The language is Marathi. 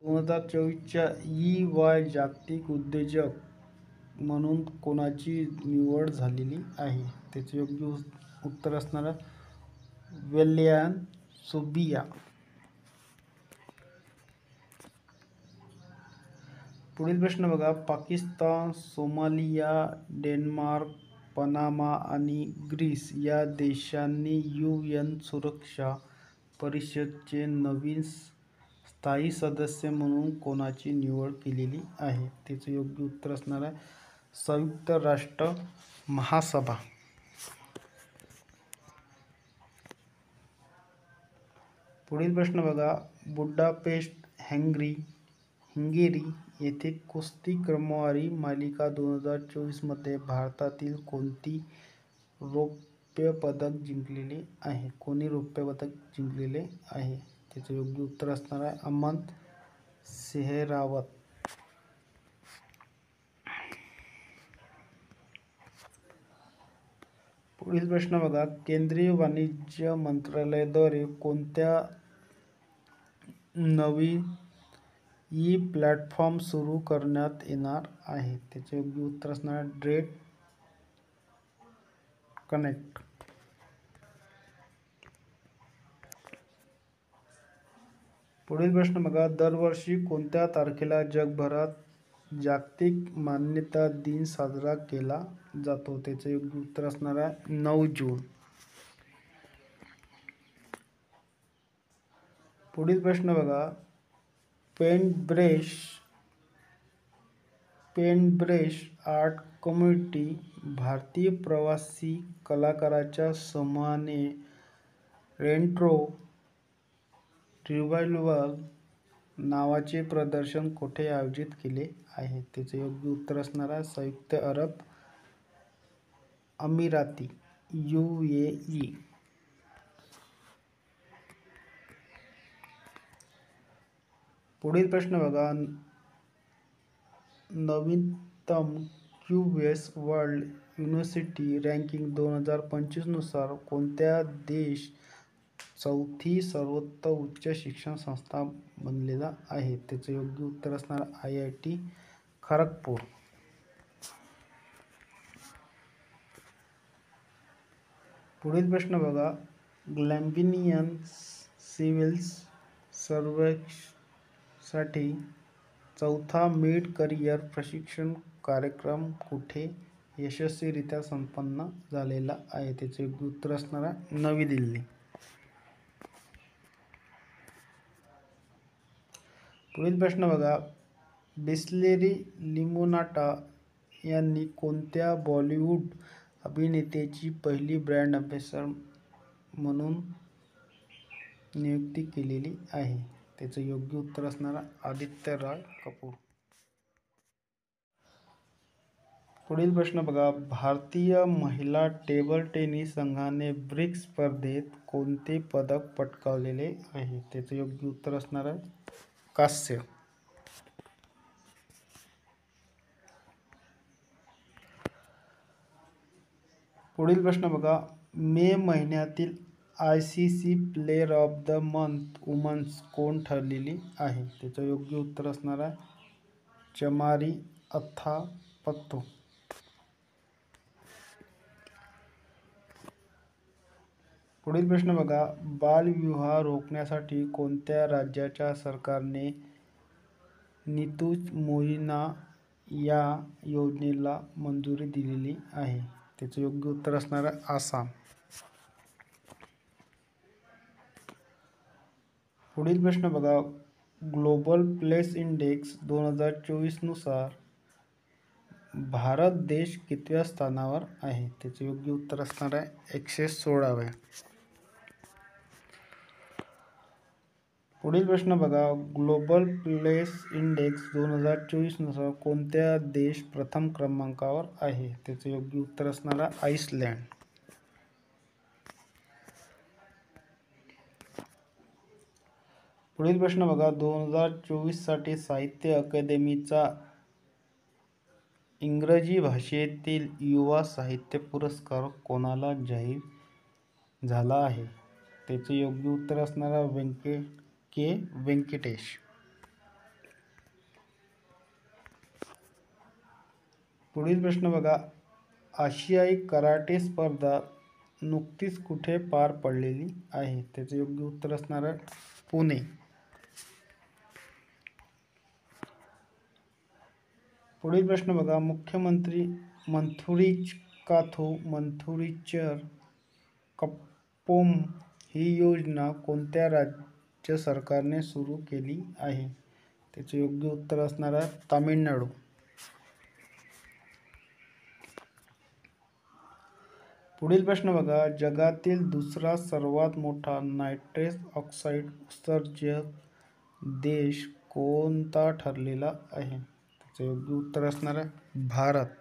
2024च्या EY जागतिक उद्योजक म्हणून कोणाची निवड झालेली आहे? त्याचे योग्य उत्तर असणार आहे वेलयान सोबिया. पुढील प्रश्न बघा. पाकिस्तान, सोमालिया, डेन्मार्क, पनामा आणि ग्रीस या देशांनी UN सुरक्षा परिषदेचे नवीन स्थायी सदस्य म्हणून कोणाची निवड केलेली आहे? त्याचे योग्य उत्तर असणार आहे संयुक्त राष्ट्र महासभा. पुढील प्रश्न बघा. बुडापेस्ट हंगेरी येथे कुस्ती क्रमवारी मालिका 2024 मध्ये भारतातील कोणती रौप्य पदक जिंकलेले आहे? कोणी रौप्य पदक जिंकलेले आहे? त्याचे योग्य उत्तर असणार आहे अमन सेहरावत. पुढील प्रश्न बघा. केंद्रीय वाणिज्य मंत्रालयाद्वारे कोणत्या नवीन प्लॅटफॉर्म सुरू करण्यात येणार आहे? त्याचे योग्य उत्तर असणार ट्रेड कनेक्ट. पुढील प्रश्न बघा. दरवर्षी कोणत्या तारखेला जगभरात जागतिक मान्यता दिन साजरा केला जातो? त्याचे योग्य उत्तर असणार आहे 9 जून. पुढील प्रश्न बघा. पेंटब्रश आर्ट कम्युनिटी भारतीय प्रवासी कलाकारांच्या समूहाने रेट्रो रिवाइवल नावाचे प्रदर्शन कोठे आयोजित केले आहे? त्याचे योग्य उत्तर असणार आहे संयुक्त अरब अमिराती UAE. पुढील प्रश्न बघा. नवीनतम QS वर्ल्ड युनिव्हर्सिटी रँकिंग 2025 नुसार कोणत्या देश चौथी सर्वोत्तम उच्च शिक्षण संस्था बनलेला आहे? त्याचे योग्य उत्तर असणार IIT खरगपूर. पुढील प्रश्न बघा. ग्लॅम्बिनियन सिव्हिल सर्व्हिससाठी चौथा मिड करिअर प्रशिक्षण कार्यक्रम कुठे यशस्वीरित्या संपन्न झालेला आहे? त्याचे योग्य उत्तर असणार आहे नवी दिल्ली. पुढील प्रश्न बघा. बिस्लेरी लिमोनाटा यांनी कोणत्या बॉलिवूड अभिनेत्याची पहिली ब्रँड अँबॅसेडर म्हणून नियुक्ती केलेली आहे? त्याचे योग्य उत्तर असणार आदित्य रॉय कपूर. पुढील प्रश्न बघा. भारतीय महिला टेबल टेनिस संघाने ब्रिक्स स्पर्धेत कोणते पदक पटकावलेले आहे? त्याचे योग्य उत्तर असणार आहे कांस्य. पुढील प्रश्न बघा. मे महिन्यातील ICC player of the month women's कोण ठरलेली आहे? त्याचं योग्य उत्तर असणार आहे चमारी अथ्थापत्तू. पुढील प्रश्न बघा. बालविवाह रोखण्यासाठी कोणत्या राज्याच्या सरकारने नीतू मोहिना या योजनेला मंजुरी दिलेली आहे? त्याचे योग्य उत्तर असणार आहे आसाम. पुढील प्रश्न बघा. ग्लोबल प्लेस इंडेक्स 2024 नुसार भारत देश कितव्या स्थानावर आहे? त्याचे योग्य उत्तर असणार आहे 116व्या. पुढील प्रश्न बघा. ग्लोबल प्लेस इंडेक्स 2024 नुसार कोणत्या देश प्रथम क्रमांकावर आहे? त्याचे योग्य उत्तर असणार आहे आइसलँड. पुढील प्रश्न बघा. 2024 साठी साहित्य अकादमीचा इंग्रजी भाषेतील युवा साहित्य पुरस्कार कोणाला जाहीर झाला आहे? त्याचे योग्य उत्तर असणार आहे व्यंकटेश. पुढील प्रश्न बघा, आशियाई कराटे स्पर्धा नुकतीच कुठे पार पडलेली आहे? त्याचे योग्य उत्तर असणार आहे पुणे. पुढील प्रश्न बघा, मुख्यमंत्री मंथुरीचर कप्पोम ही योजना कोणत्या राज्य सरकारने सुरू केली आहे? त्याचे योग्य उत्तर असणार आहे तामिळनाडू. पुढील प्रश्न बघा, जगातील दुसरा सर्वात मोठा नायट्रस ऑक्साईड उत्सर्जक देश कोणता ठरलेला आहे? त्याचे योग्य उत्तर असणार आहे भारत.